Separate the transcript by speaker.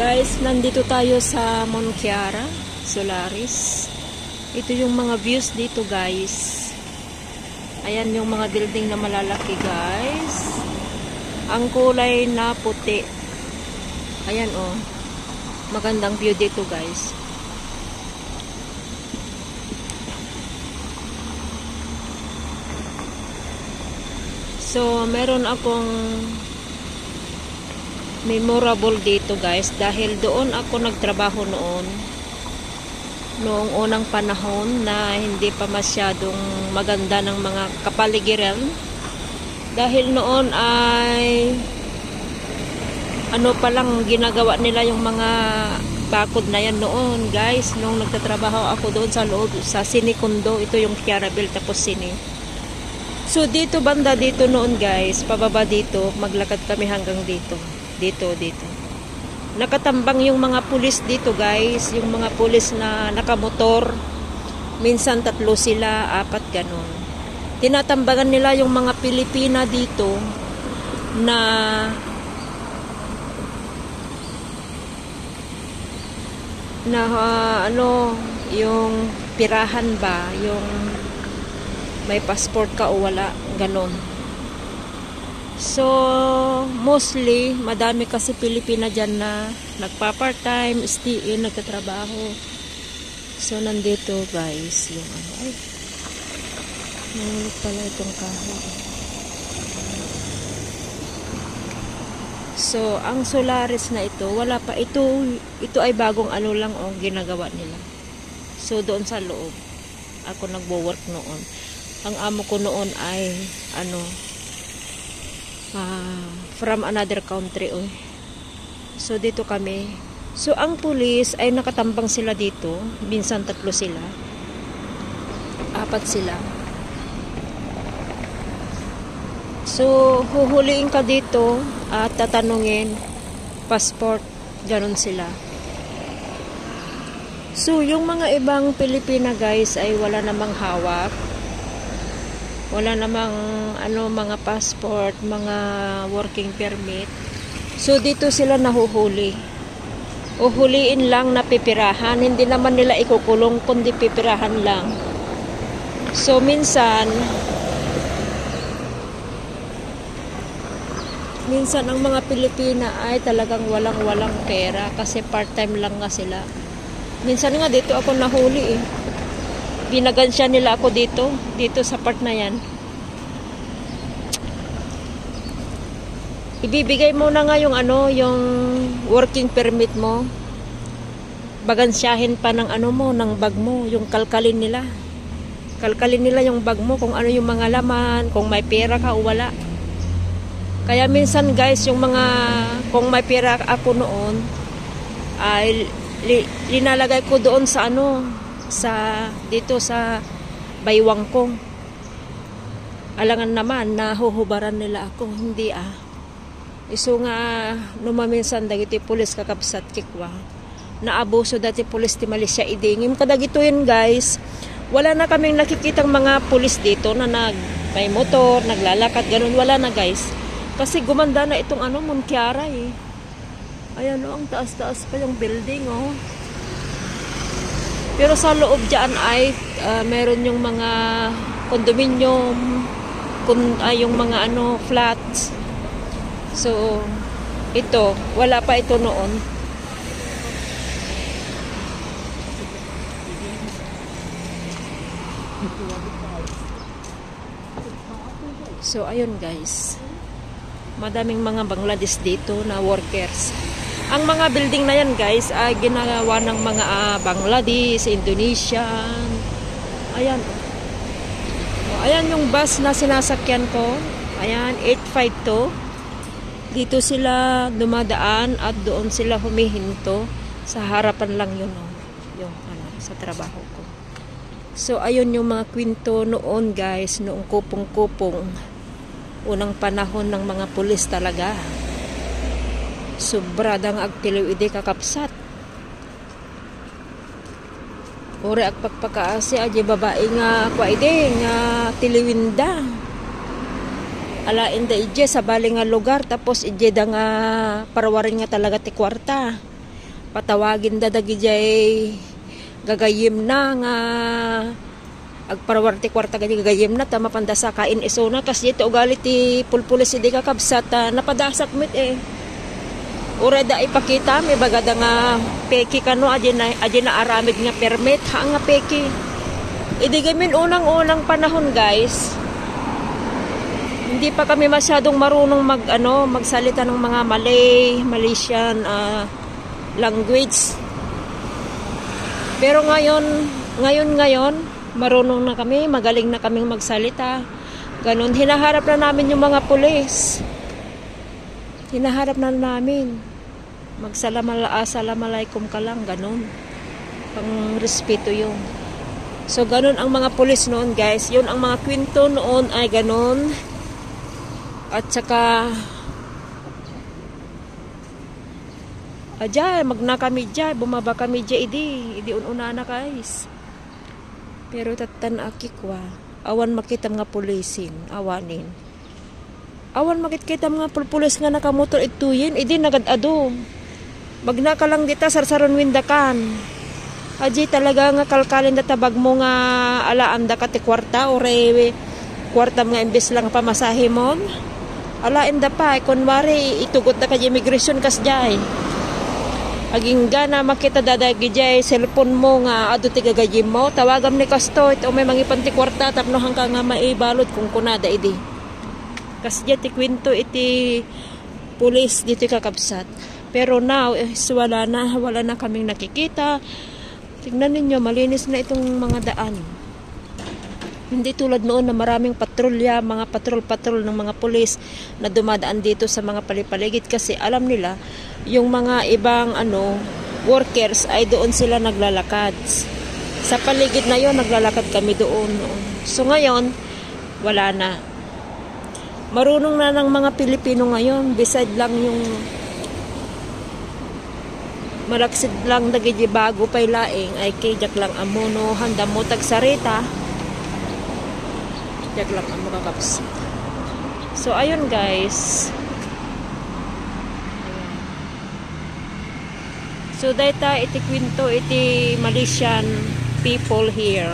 Speaker 1: Guys, nandito tayo sa Monquiara, Solaris. Ito yung mga views dito, guys. Ayan yung mga building na malalaki, guys. Ang kulay na puti. Ayan, oh. Magandang view dito, guys. So, meron akong memorable dito, guys, dahil doon ako nagtrabaho noong unang panahon na hindi pa masyadong maganda ng mga kapaligiran, dahil noon ay ano pa lang ginagawa nila yung mga bakod na yan noon, guys, nung nagtatrabaho ako doon sa loob sa Sinicondo. Ito yung Chiarabel tapos Sini. So dito, banda dito noon, guys, pababa dito, maglakad kami hanggang dito. Dito. Nakatambang yung mga pulis dito, guys. Yung mga pulis na nakamotor. Minsan 3 sila, 4, ganon. Tinatambagan nila yung mga Pilipina dito na yung pirahan ba, yung may passport ka o wala, ganon. So, mostly, madami kasi Pilipina dyan na nagpa-part-time, STE, nagtatrabaho. So, nandito, guys, yung ano, ay, nahulog pala itong kahoy. So, ang Solaris na ito, wala pa, ito ay bagong ano lang, oh, ginagawa nila. So, doon sa loob, ako nagwo-work noon. Ang amo ko noon ay, from another country, oh. So dito kami. So ang pulis ay nakatambang sila dito. Minsan 3 sila, 4 sila. So huhuliin ka dito at tatanungin passport, ganon sila. So yung mga ibang Pilipina, guys, ay wala namang hawak. Wala namang mga passport, mga working permit. So dito sila nahuhuli. Uhuliin lang na pipirahan, hindi naman nila ikukulong kundi pipirahan lang. So minsan ang mga Pilipina ay talagang walang pera kasi part-time lang nga sila. Minsan nga dito ako nahuli, eh. Binagansya nila ako dito sa part na yan. Ibibigay mo na nga yung yung working permit mo. Bagansyahin pa ng ng bag mo, yung kalkalin nila. Kalkalin nila yung bag mo kung ano yung mga laman, kung may pera ka o wala. Kaya minsan, guys, yung kung may pera ako noon, ay linalagay ko doon sa dito sa baywang ko. Alangan naman nahuhubaran nila ako, hindi iso nga numaminsan dagiti pulis kakapsat kikwa naabuso dati pulis ti Malaysia idingim kadagito yun, guys. Wala na kaming nakikitang mga pulis dito na may motor, naglalakad, ganun, wala na, guys, kasi gumanda na itong Monquiara, eh. Ayan, ang taas-taas pa yung building, oh. Pero sa loob dyan ay meron yung mga condominium, yung mga flats. So, ito, wala pa ito noon. So, ayun, guys. Madaming mga Bangladesh dito na workers. Ang mga building na yan, guys, ay ginagawa ng mga Bangladesh, Indonesian. Ayan. Ayan yung bus na sinasakyan ko. Ayan, 852. Dito sila dumadaan at doon sila humihinto. Sa harapan lang yun, oh. Yung sa trabaho ko. So, ayun yung mga kwento noon, guys, noong kupong-kupong. Unang panahon ng mga pulis talaga. Sobradang agtiliw ide kakapsat. Ore agpagpakaasi aje babae nga kwa ide nga tiliwinda. Alain da ije sa bali nga lugar tapos ije da nga parawarin nga talaga ti kwarta. patawagin dadagi jay gagayim na nga agparawarte kwarta gadi gagayim na ta mapandasa kain isona kas dito ugali ti pulpulis di kakabsat napadasak mit ura da ipakita may bagada nga peki kano adi na aramid nga permit ha nga peki idi gamin unang panahon guys. Hindi pa kami masyadong marunong magsalita ng mga Malaysian language. Pero ngayon, marunong na kami, magaling na kaming magsalita. Ganon, hinaharap na namin yung mga pulis. Hinaharap na namin. Assalamualaikum ka lang, ganon. Pang respeto yun. So, ganon ang mga pulis noon, guys. Yun ang mga kwento noon ay ganon. At saka magna kami dyan, bumaba kami dyan, idi ununa na guys. Pero tatan akikwa, awan makita mga pulisin, awan makita mga pulis nga nakamotor ituyin, idi nagadado. Magna ka lang dita, sarsaron windakan. Aji talaga nga kalkalin databag mo nga alaan da kati kwarta, o rewe, kwarta mga imbes lang pamasahe mo. Alain da pa, kunwari itugot na ka immigration kas jay. Aging gana makita dadagi jay cellphone mo nga ado ti gagayim mo, tawagam ni kasto ito may mangipan ti kwarta tapno hangka nga maibalot kung kunada idi. Kas jay ti kwento iti pulis dito kakabsat. Pero now wala na kaming nakikita. Tignan ninyo, malinis na itong mga daan. Hindi tulad noon na maraming patrolya, mga patrol ng mga pulis na dumadaan dito sa mga palipaligid kasi alam nila yung mga ibang workers ay doon sila naglalakad. Sa paligid na yon naglalakad kami doon. So ngayon, wala na. Marunong na ng mga Pilipino ngayon, beside lang yung malaksid lang dagiti bago pay laing ay kajak lang amono handa mo tagsarita. Jak lang ang makakaps. So, ayun guys. So, data iti kwento iti Malaysian people here.